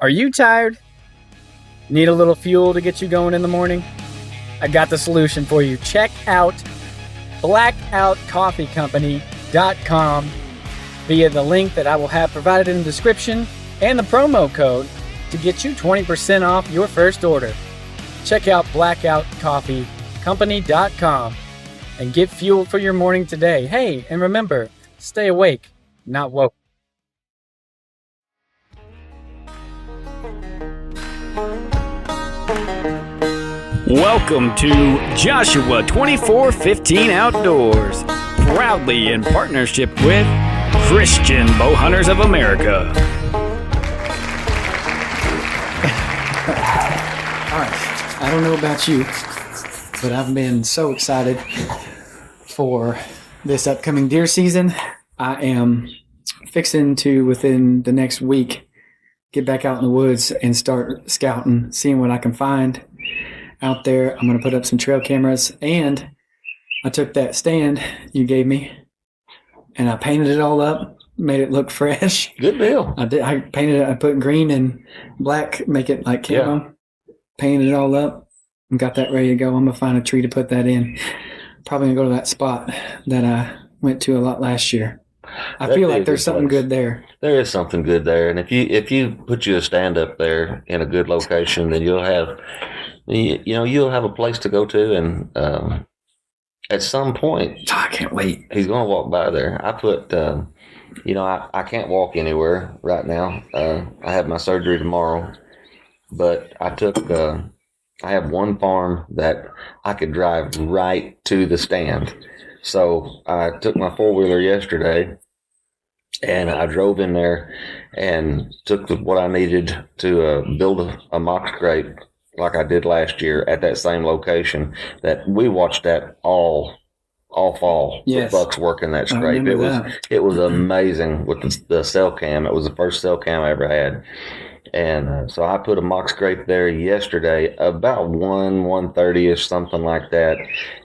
Are you tired? Need a little fuel to get you going in the morning? I got the solution for you. Check out blackoutcoffeecompany.com via the link that I will have provided in the description and the promo code to get you 20% off your first order. Check out blackoutcoffeecompany.com and get fueled for your morning today. Hey, and remember, stay awake, not woke. Welcome to Joshua 2415 Outdoors, proudly in partnership with Christian Bowhunters of America. All right, I don't know about you, but I've been so excited for this upcoming deer season. I am fixing to, within the next week, get back out in the woods and start scouting, seeing what I can find out there. I'm going to put up some trail cameras, and I took that stand you gave me and I painted it all up, made it look fresh. Good deal. I painted it. I put green and black, make it like camo. Yeah. Painted it all up and got that ready to go. I'm going to find a tree to put that in. Probably going to go to that spot that I went to a lot last year. I feel like there's something good there. There is something good there. And if you put you a stand up there in a good location, then you'll have a place to go to. And at some point, I can't wait. He's going to walk by there. I put, I can't walk anywhere right now. I have my surgery tomorrow, but I have one farm that I could drive right to the stand. So I took my four-wheeler yesterday, and I drove in there and took what I needed to build a mock scrape like I did last year at that same location that we watched that all fall. Yes. The bucks working that scrape. It was amazing with the cell cam. It was the first cell cam I ever had. And so I put a mock scrape there yesterday, about 1:30ish, something like that.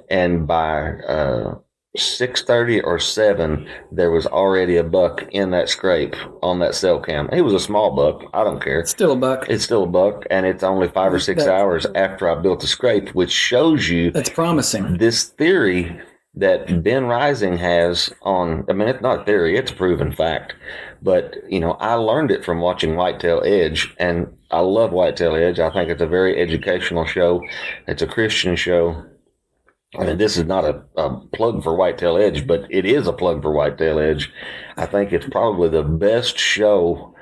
And by 6:30 or 7, there was already a buck in that scrape on that cell cam. He was a small buck. I don't care. It's still a buck. It's still a buck, and it's only 5 or 6 hours after I built the scrape, which shows you that's promising. This theory that Ben Rising has on, it's not a theory, it's a proven fact. But, I learned it from watching Whitetail Edge, and I love Whitetail Edge. I think it's a very educational show. It's a Christian show. And this is not a plug for Whitetail Edge, but it is a plug for Whitetail Edge. I think it's probably the best show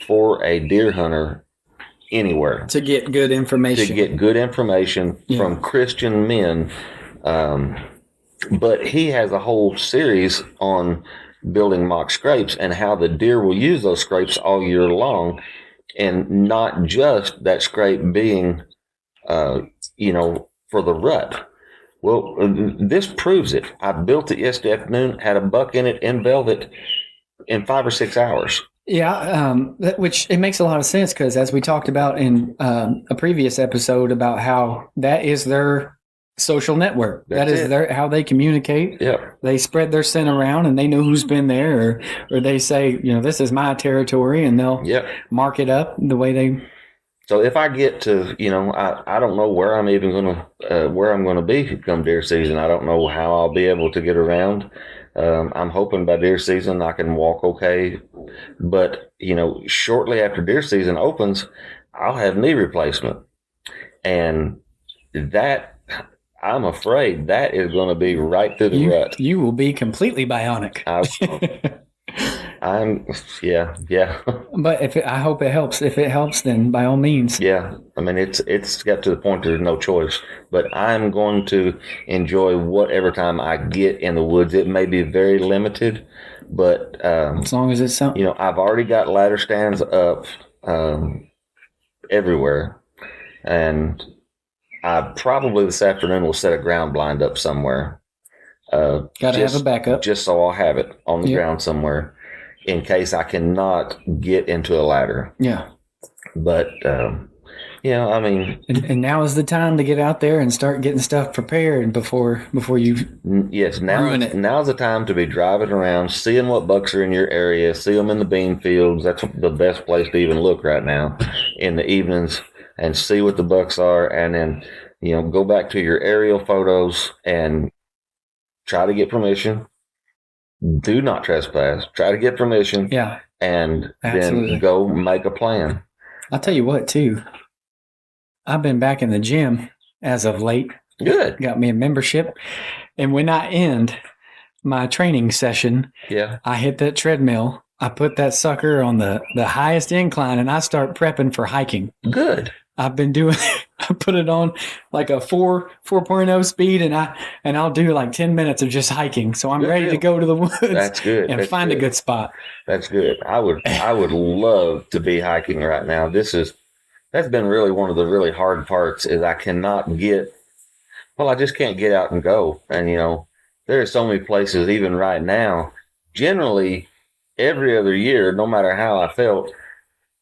for a deer hunter anywhere. To get good information. From Christian men. But he has a whole series on building mock scrapes and how the deer will use those scrapes all year long, and not just that scrape being, for the rut. Well, this proves it. I built it yesterday afternoon, had a buck in it in velvet in 5 or 6 hours. Yeah, which it makes a lot of sense, because as we talked about in a previous episode about how that is their social network. That is how they communicate. Yep. They spread their scent around, and they know who's been there, or they say, this is my territory, and they'll mark it up the way they. So if I get to, I don't know where I'm even going to be come deer season. I don't know how I'll be able to get around. I'm hoping by deer season I can walk okay. But, shortly after deer season opens, I'll have knee replacement. And that, I'm afraid that is going to be right through the rut. You will be completely bionic. Yeah. But I hope it helps. If it helps, then by all means. Yeah. It's got to the point there's no choice. But I'm going to enjoy whatever time I get in the woods. It may be very limited, but as long as it's something. I've already got ladder stands up everywhere, and I probably this afternoon will set a ground blind up somewhere. Got to have a backup. Just so I'll have it on the ground somewhere in case I cannot get into a ladder. Yeah. But, And now is the time to get out there and start getting stuff prepared before you ruin it. Now's the time to be driving around, seeing what bucks are in your area, see them in the bean fields. That's the best place to even look right now. in the evenings and see what the bucks are, and then go back to your aerial photos and try to get permission. Do not trespass. Try to get permission. Yeah. And Absolutely. then go make a plan. I'll tell you what, too. I've been back in the gym as of late. Good. Got me a membership. And when I end my training session, Yeah. I hit that treadmill. I put that sucker on the highest incline, and I start prepping for hiking. Good. I've been doing. I put it on like a 4.0 speed, and I'll do like 10 minutes of just hiking. So I'm Good ready to deal. go to the woods. That's good. And That's find good. a good spot. That's good. I would love to be hiking right now. That's been really one of the really hard parts is I cannot get. Well, I just can't get out and go. And there are so many places even right now. Generally, every other year, no matter how I felt,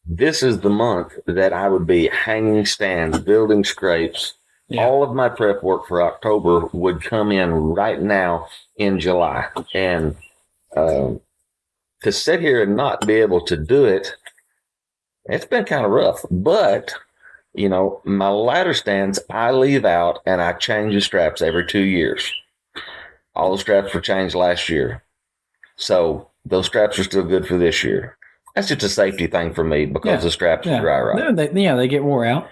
this is the month that I would be hanging stands, building scrapes. Yeah. All of my prep work for October would come in right now in July. And to sit here and not be able to do it, it's been kind of rough. But, my ladder stands, I leave out and I change the straps every 2 years. All the straps were changed last year. So those straps are still good for this year. That's just a safety thing for me because the straps are dry right. They get wore out,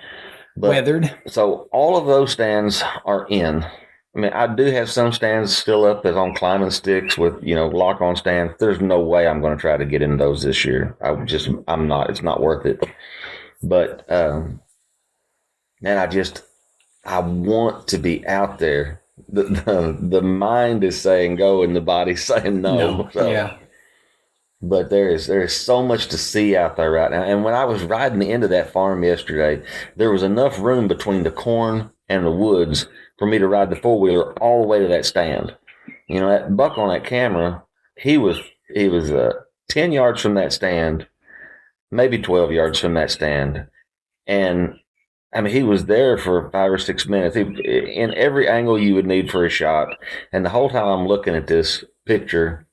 weathered. So all of those stands are in. I mean, I do have some stands still up that's on climbing sticks with, lock-on stands. There's no way I'm going to try to get in those this year. I'm not. It's not worth it. But, man, I want to be out there. The mind is saying go and the body's saying no. So. Yeah. But there is so much to see out there right now. And when I was riding the end of that farm yesterday, there was enough room between the corn and the woods for me to ride the four-wheeler all the way to that stand. That buck on that camera, he was 10 yards from that stand, maybe 12 yards from that stand. And, I mean, he was there for 5 or 6 minutes. In every angle you would need for a shot. And the whole time I'm looking at this picture,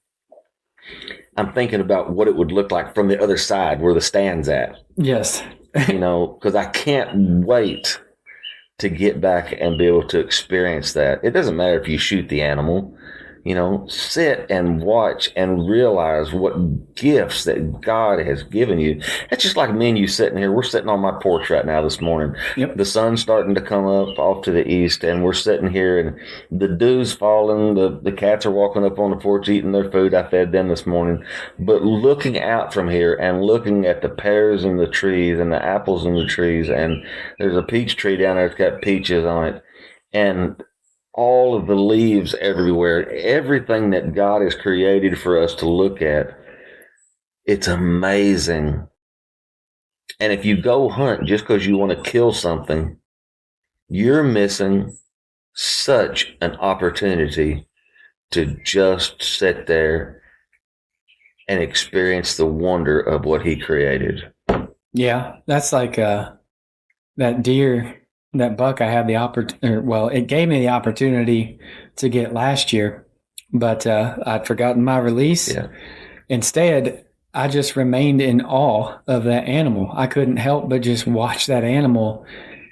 I'm thinking about what it would look like from the other side where the stand's at. Yes. Because I can't wait to get back and be able to experience that. It doesn't matter if you shoot the animal. Sit and watch and realize what gifts that God has given you. It's just like me and you sitting here. We're sitting on my porch right now this morning. Yep. The sun's starting to come up off to the east, and we're sitting here, and the dew's falling. The cats are walking up on the porch eating their food. I fed them this morning. But looking out from here and looking at the pears in the trees and the apples in the trees, and there's a peach tree down there that's got peaches on it, and all of the leaves everywhere, everything that God has created for us to look at, it's amazing. And if you go hunt just because you want to kill something, you're missing such an opportunity to just sit there and experience the wonder of what He created. Yeah, that's like that deer. That buck I had the it gave me the opportunity to get last year, but I'd forgotten my release. Yeah. Instead, I just remained in awe of that animal. I couldn't help but just watch that animal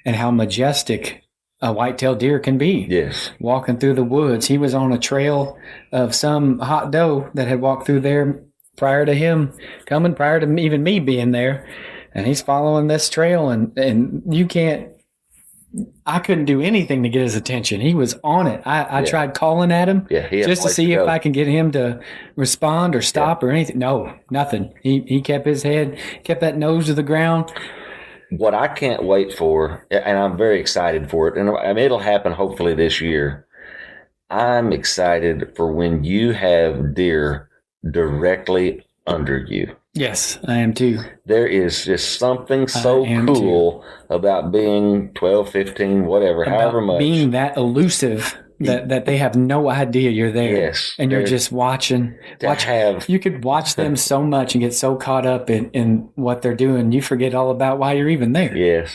and how majestic a white-tailed deer can be. Yes. Walking through the woods. He was on a trail of some hot doe that had walked through there prior to him coming, prior to even me being there. And he's following this trail, and you can't, I couldn't do anything to get his attention. He was on it. I tried calling at him just to see if I can get him to respond or stop or anything. No, nothing. He kept his head, kept that nose to the ground. What I can't wait for, and I'm very excited for it, and I mean, it'll happen hopefully this year. I'm excited for when you have deer directly under you. Yes, I am too. There is just something so cool about being 12, 15, whatever, however much. Being that elusive that they have no idea you're there. Yes. And you're just watching. You could watch them so much and get so caught up in what they're doing, you forget all about why you're even there. Yes.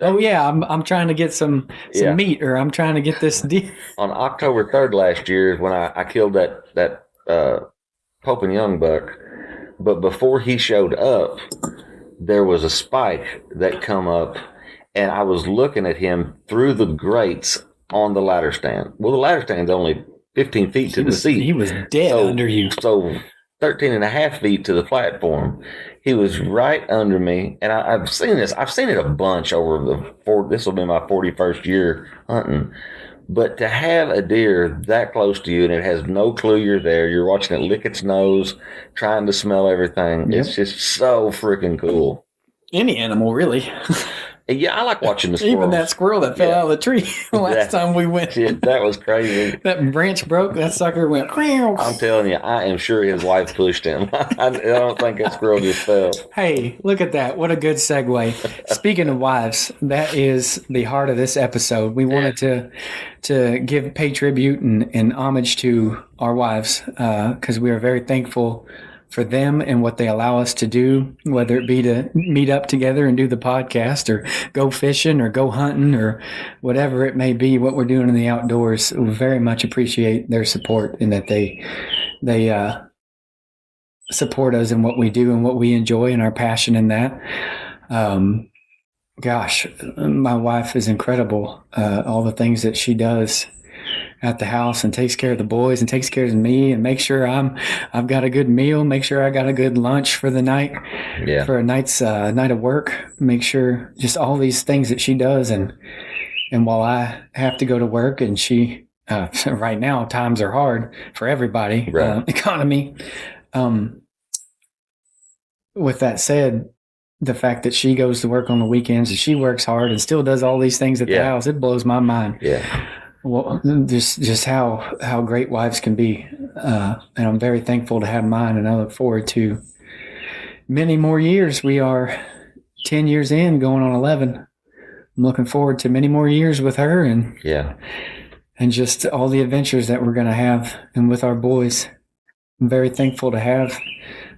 Oh, yeah, I'm trying to get some meat, or I'm trying to get this deer. On October 3rd last year is when I killed that Pope and Young buck. But before he showed up, there was a spike that come up, and I was looking at him through the grates on the ladder stand. Well, the ladder stand's only 15 feet to the seat. He was dead under you. So 13 and a half feet to the platform. He was right under me, and I've seen this. I've seen it a bunch over this will be my 41st year hunting. But to have a deer that close to you and it has no clue you're there, you're watching it lick its nose, trying to smell everything. Yep. It's just so freaking cool. Any animal, really. Yeah, I like watching the squirrels. Even that squirrel that fell out of the tree last time we went. Yeah, that was crazy. That branch broke. That sucker went. I'm telling you, I am sure his wife pushed him. I don't think that squirrel just fell. Hey, look at that. What a good segue. Speaking of wives, that is the heart of this episode. We wanted to pay tribute and homage to our wives because we are very thankful for them and what they allow us to do, whether it be to meet up together and do the podcast or go fishing or go hunting or whatever it may be, what we're doing in the outdoors. We very much appreciate their support and that they support us in what we do and what we enjoy and our passion in that. Gosh, my wife is incredible. All the things that she does at the house and takes care of the boys and takes care of me and make sure I've got a good meal, make sure I got a good lunch for the night, for a night's night of work, make sure just all these things that she does. And while I have to go to work and she, right now times are hard for everybody, right. Economy. With that said, the fact that she goes to work on the weekends and she works hard and still does all these things at the house, it blows my mind. Yeah. Well, just how great wives can be, and I'm very thankful to have mine, and I look forward to many more years. We are 10 years in, going on 11. I'm looking forward to many more years with her, and just all the adventures that we're going to have, and with our boys. I'm very thankful to have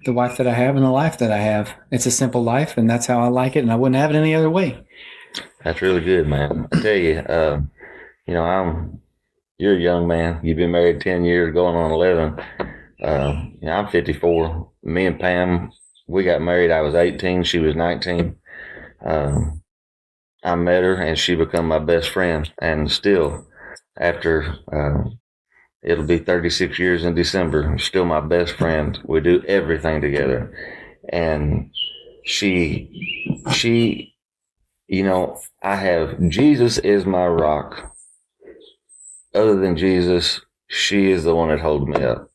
the wife that I have and the life that I have. It's a simple life, and that's how I like it, and I wouldn't have it any other way. That's really good, man. I tell you. You're a young man. You've been married 10 years, going on 11. I'm 54. Me and Pam, we got married. I was 18. She was 19. I met her and she became my best friend. And still, after, it'll be 36 years in December, still my best friend. We do everything together. And she, I have, Jesus is my rock. Other than Jesus, she is the one that holds me up.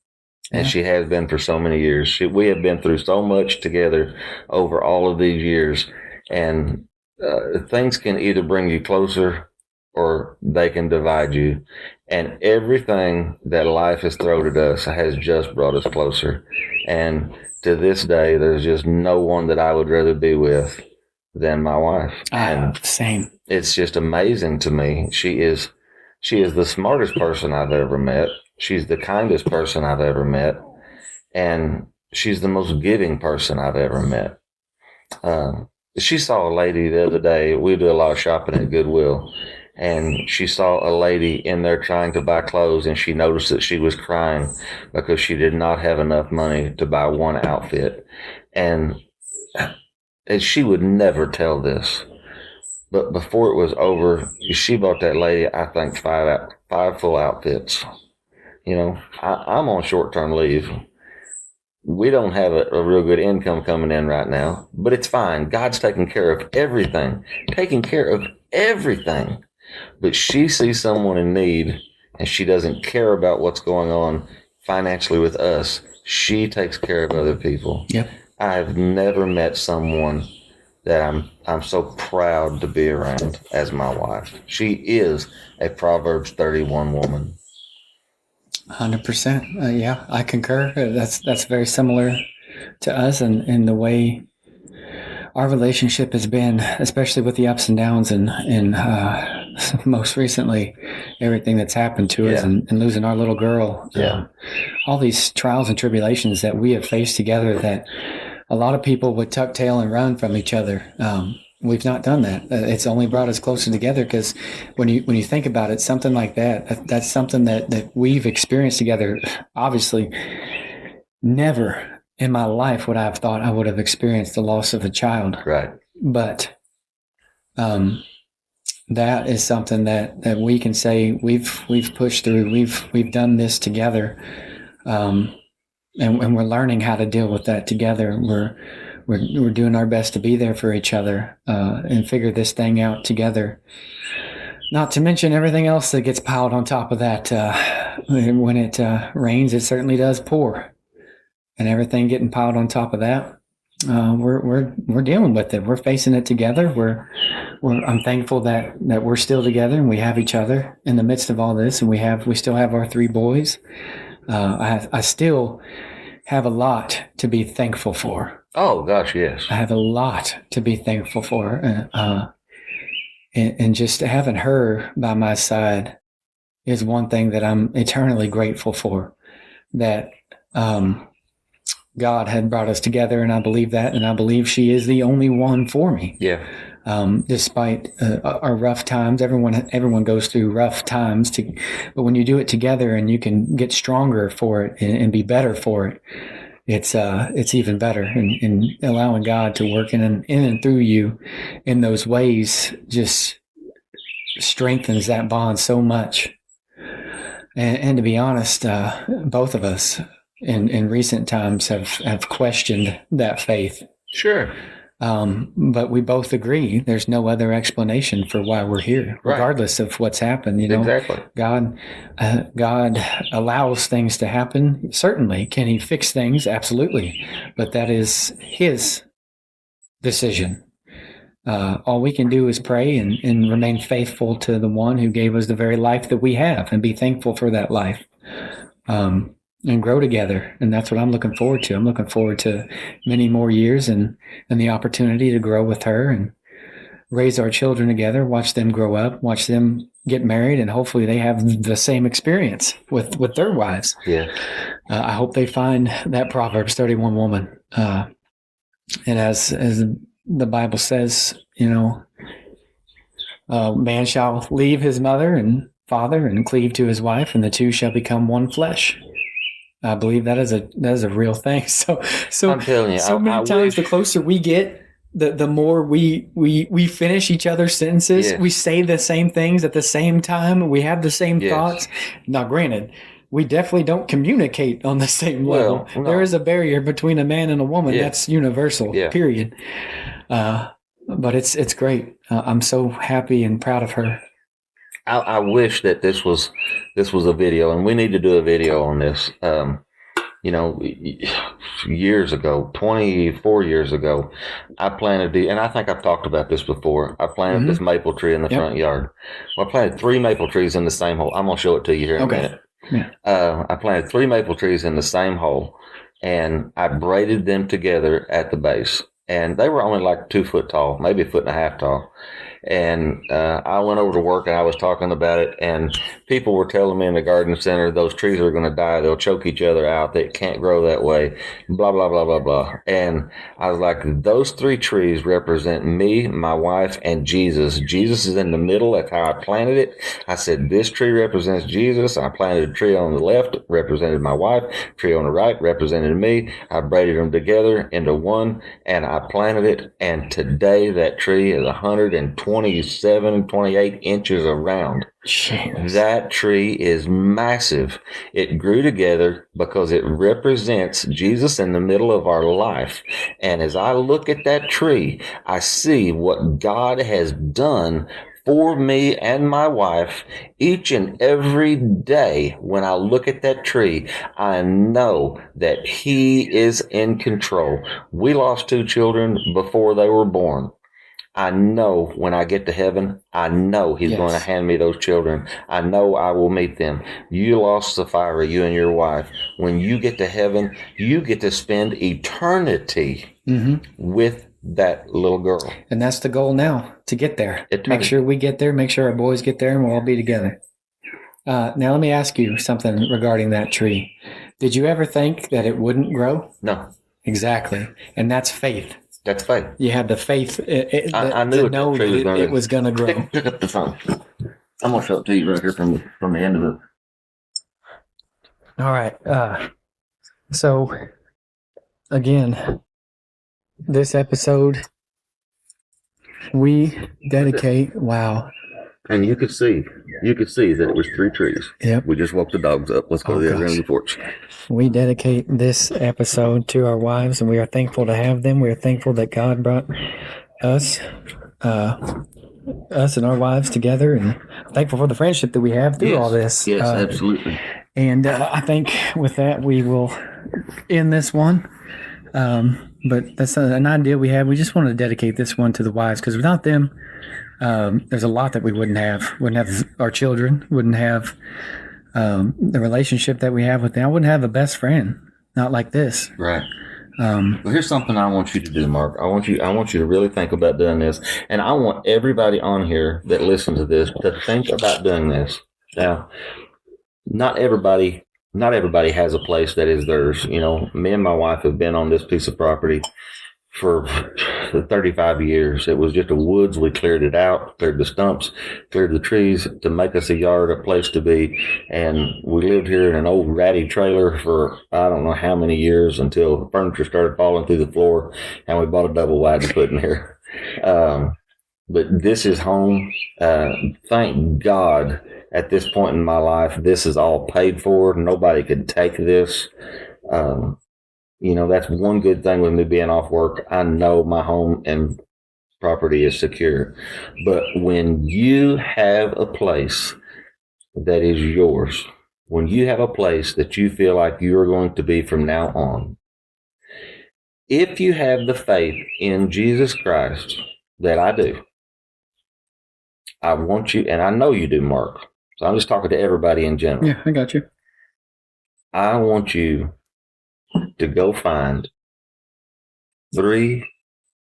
And she has been for so many years. We have been through so much together over all of these years. And things can either bring you closer or they can divide you. And everything that life has thrown at us has just brought us closer. And to this day, there's just no one that I would rather be with than my wife. Same. It's just amazing to me. She is the smartest person I've ever met. She's the kindest person I've ever met. And she's the most giving person I've ever met. She saw a lady the other day. We do a lot of shopping at Goodwill. And she saw a lady in there trying to buy clothes, and she noticed that she was crying because she did not have enough money to buy one outfit. And she would never tell this. But before it was over, she bought that lady, I think, five full outfits. I'm on short-term leave. We don't have a real good income coming in right now, but it's fine. God's taking care of everything. But she sees someone in need, and she doesn't care about what's going on financially with us. She takes care of other people. Yep. I have never met someone that I'm so proud to be around as my wife. She is a Proverbs 31 woman. 100%. Yeah, I concur. That's very similar to us and the way our relationship has been, especially with the ups and downs and most recently everything that's happened to us and losing our little girl. All these trials and tribulations that we have faced together that a lot of people would tuck tail and run from each other. We've not done that. It's only brought us closer together because when you think about it, something like that's something that we've experienced together. Obviously, never in my life would I have thought I would have experienced the loss of a child. Right. But that is something that we can say we've pushed through. We've done this together, and we're learning how to deal with that together. We're doing our best to be there for each other and figure this thing out together. Not to mention everything else that gets piled on top of that. When it rains, it certainly does pour, and everything getting piled on top of that. We're dealing with it. We're facing it together. I'm thankful that we're still together and we have each other in the midst of all this, and we still have our 3 boys. I still have a lot to be thankful for. Oh gosh, yes. I have a lot to be thankful for, and just having her by my side is one thing that I'm eternally grateful for. That God had brought us together, and I believe that, and I believe she is the only one for me. Yeah. Despite our rough times, everyone goes through rough times, but when you do it together and you can get stronger for it and be better for it, it's even better. And allowing God to work in and through you in those ways just strengthens that bond so much. And to be honest, both of us in recent times have questioned that faith. Sure. But we both agree there's no other explanation for why we're here, regardless of what's happened. Exactly. God allows things to happen. Certainly. Can he fix things? Absolutely. But that is his decision. All we can do is pray and remain faithful to the one who gave us the very life that we have, and be thankful for that life. And grow together. And that's what I'm looking forward to. I'm looking forward to many more years and the opportunity to grow with her and raise our children together, watch them grow up, watch them get married, and hopefully they have the same experience with their wives. Yeah. I hope they find that Proverbs 31 woman. And as the Bible says, man shall leave his mother and father and cleave to his wife, and the two shall become one flesh. I believe that is a real thing. So I'm telling you, so many times the closer we get, the more we finish each other's sentences. Yes. We say the same things at the same time. We have the same Yes. thoughts. Now, granted, we definitely don't communicate on the same level. No. There is a barrier between a man and a woman. Yeah. That's universal. Yeah. Period. But it's great. I'm so happy and proud of her. I wish that this was a video, and we need to do a video on this. Years ago, 24 years ago, I planted and I think I've talked about this before. I planted this maple tree in the front yard. Well, I planted 3 maple trees in the same hole. I'm going to show it to you here in a minute. Yeah. I planted 3 maple trees in the same hole, and I braided them together at the base. And they were only like 2 foot tall, maybe 1.5 foot tall. And I went over to work and I was talking about it, and people were telling me in the garden center, those trees are going to die. They'll choke each other out. They can't grow that way. Blah, blah, blah, blah, blah. And I was like, those 3 trees represent me, my wife, and Jesus. Jesus is in the middle. That's how I planted it. I said, this tree represents Jesus. I planted a tree on the left, represented my wife. Tree on the right represented me. I braided them together into one, and I planted it. And today that tree is 28 inches around. Jeez. That tree is massive. It grew together because it represents Jesus in the middle of our life. And as I look at that tree, I see what God has done for me and my wife each and every day. When I look at that tree, I know that He is in control. We lost 2 children before they were born. I know when I get to heaven, I know He's going to hand me those children. I know I will meet them. You lost Sapphira, you and your wife. When you get to heaven, you get to spend eternity with that little girl. And that's the goal now, to get there. Eternity. Make sure we get there, make sure our boys get there, and we'll all be together. Now, let me ask you something regarding that tree. Did you ever think that it wouldn't grow? No. Exactly. And that's faith. That's faith. You had the faith I knew to know that it was going to grow. Pick up the phone. I'm going to show it to you right here from the end of it. All right. So again, this episode, we dedicate, wow. And you could see that it was 3 trees. Yep. We just woke the dogs up. Let's go to the other end of the porch. We dedicate this episode to our wives, and we are thankful to have them. We are thankful that God brought us and our wives together, and thankful for the friendship that we have through all this. Yes, absolutely. And I think with that, we will end this one. But that's an idea we have. We just wanted to dedicate this one to the wives, because without them, there's a lot that we wouldn't have. Wouldn't have our children, wouldn't have the relationship that we have with them. I wouldn't have a best friend, not like this. Right. Well, here's something I want you to do, Mark. I want you to really think about doing this, and I want everybody on here that listens to this to think about doing this. Now, not everybody has a place that is theirs. You know, me and my wife have been on this piece of property for 35 years. It was just a woods. We cleared it out, cleared the stumps, cleared the trees to make us a yard, a place to be. And we lived here in an old ratty trailer for I don't know how many years, until the furniture started falling through the floor, and we bought a double wide to put in here. But this is home. Thank God at this point in my life, this is all paid for. Nobody could take this. You know, that's one good thing with me being off work. I know my home and property is secure. But when you have a place that is yours, when you have a place that you feel like you are going to be from now on, if you have the faith in Jesus Christ that I do, I want you, and I know you do, Mark, so I'm just talking to everybody in general. Yeah, I got you. I want you to go find 3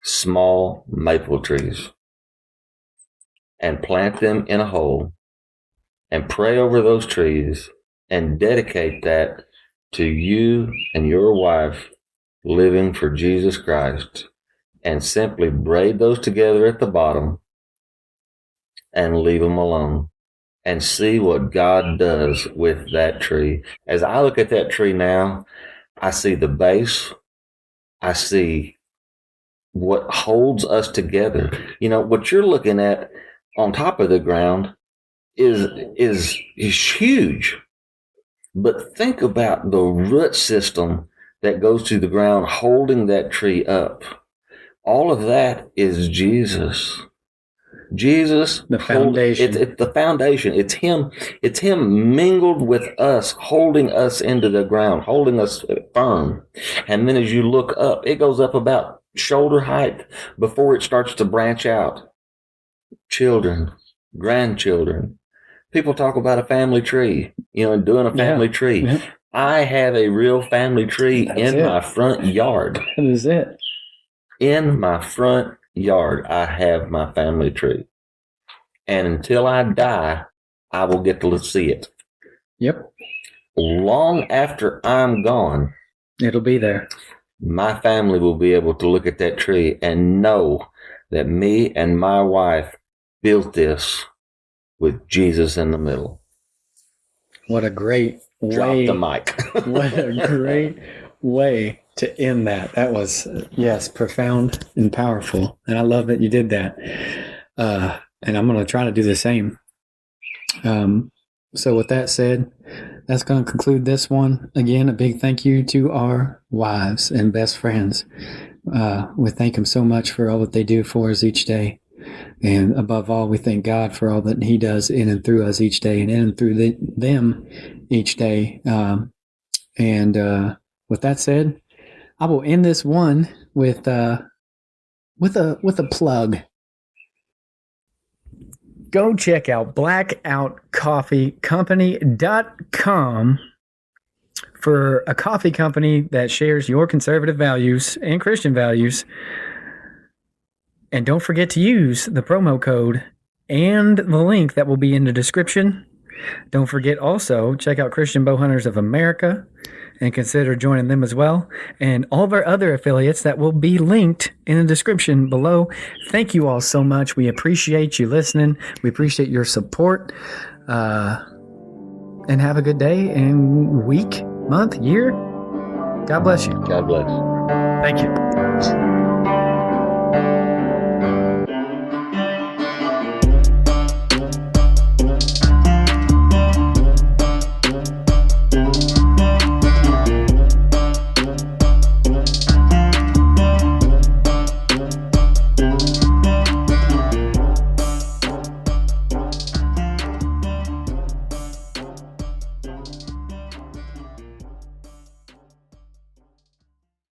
small maple trees and plant them in a hole and pray over those trees and dedicate that to you and your wife living for Jesus Christ, and simply braid those together at the bottom and leave them alone and see what God does with that tree. As I look at that tree now, I see the base. I see what holds us together. You know, what you're looking at on top of the ground is huge. But think about the root system that goes to the ground holding that tree up. All of that is Jesus. Jesus, the foundation. It's the foundation. It's him. It's him mingled with us, holding us into the ground, holding us firm. And then as you look up, it goes up about shoulder height before it starts to branch out. Children, grandchildren. People talk about a family tree, you know, and doing a family tree. Yeah. I have a real family tree my front yard. That is it. In my front yard, I have my family tree. And until I die, I will get to see it. Yep. Long after I'm gone, it'll be there. My family will be able to look at that tree and know that me and my wife built this with Jesus in the middle. What a great way. Drop the mic. What a great way to end that. That was, yes, profound and powerful. And I love that you did that. And I'm going to try to do the same. So with that said, that's going to conclude this one. Again, a big thank you to our wives and best friends. We thank them so much for all that they do for us each day. And above all, we thank God for all that he does in and through us each day, and in and through them each day. With that said, I will end this one with a plug. Go check out blackoutcoffeecompany.com for a coffee company that shares your conservative values and Christian values. And don't forget to use the promo code and the link that will be in the description. Don't forget also, check out Christian Bowhunters of America and consider joining them as well. And all of our other affiliates that will be linked in the description below. Thank you all so much. We appreciate you listening. We appreciate your support. And have a good day and week, month, year. God bless you. God bless. Thank you.